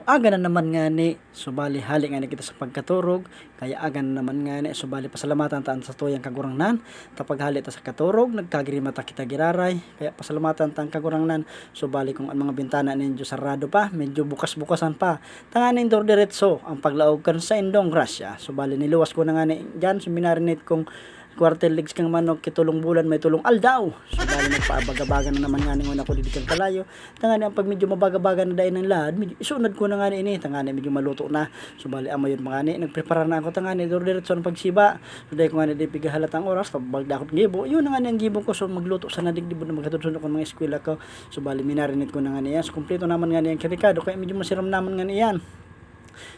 aga na naman nga ni, subali hali nga ni kita sa pagkaturog, kaya aga na naman nga ni, subali pasalamatan taan sa tuyang kagurangnan, tapag hali ta sa katurog, nagkagrimata kita giraray, kaya pasalamatan taan kagurangnan, subali kung ang mga bintana ninyo sarado pa, medyo bukas-bukasan pa, tanganin dor diretso, ang paglaog kan sa indong grasya, subali niluwas ko na nga ni, dyan, suminarinate kong quarter legs kang manok kitulong bulan may tulong aldaw subali nagpaabaga-baga na naman nga nga ako didikang kalayo tangani ang pag medyo mabaga-baga na dayon ng lahad medyo isunod ko na nga ini tangani medyo maluto na subali amayon mga ni nagprepara na ako tangani dur diretso ng pagsiba suday ko nga ni di pigahalatang oras pabagda ako gibo yun na nga ni ang gibo ko so magluto sa nadigdibo na maghatod ko mga eskwela ko subali minarinate ko na nga niya so kumpleto naman nga ni ang kirikado kaya medyo masiram naman nga niyan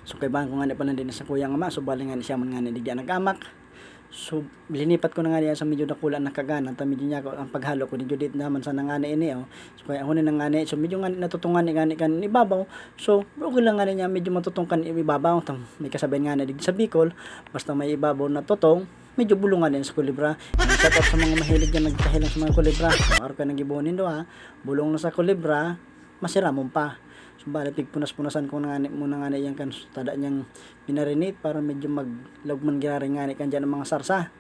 so kay bang ko nga ni pa din sa kuyang ama subali nga ni siya man nga ni digya nagamak. So linipat ko na nga niya sa medyo nakulan na kagana ta medyo niya ko ang paghalo ko medyo dit naman sa nangani ini oh. So kaya hunin nangani so medyo nga natutungan ni gani kan ibabaw. So okay lang nga niya medyo matutungkan ibabaw may kasabihan nga na dig sa Bicol basta may ibabaw na tutong medyo bulungan din sa kulibra. Shout out sa mga mahilig dyan nagkahilang sa mga kulibra. Araw ka nagibunin do ha. Bulong na sa kulibra masiramon pa. Bali pigpunas-punasan ko na nga muna nga yan kan tada niyang minarinate para medyo maglagman girari nga kan dyan ang mga sarsa.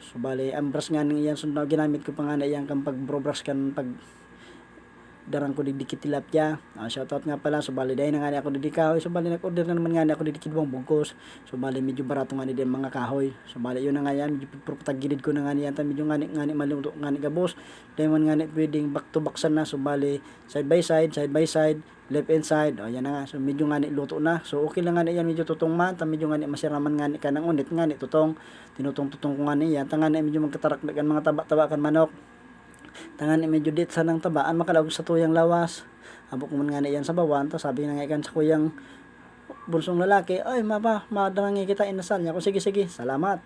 So bali ang brush nga yan sunod ginamit ko pa nga yan kan pag brush kan pag darang ko didikit tilapia. Shoutout nga pala so bali dahil na nga ako didikaw so bali nag-order na naman nga ako didikit buong bungkos. So bali medyo barato nga ni din mga kahoy. So bali yun na nga yan medyo pagtagilid ko na nga yan medyo nga ni maluto nga ni gabos. Dahil man nga ni pwedeng back to back sana so bali side by side left and side yan na nga so medyo nga ni luto na so okay lang nga ni yan medyo tutong man medyo nga ni masiraman nga ni kanang unit nga ni tutong tinutong-tutong ko nga ni yan tangan ni medyo magkatarakdagan mga taba-taba kan manok tangan medyo dit sanang tabaan makalawag sa tuyang lawas abok man nga yan sa bawan ta sabi na nga ikan sa kuyang bulsong lalaki ay mapa madangi kita inasal niya ko sige salamat.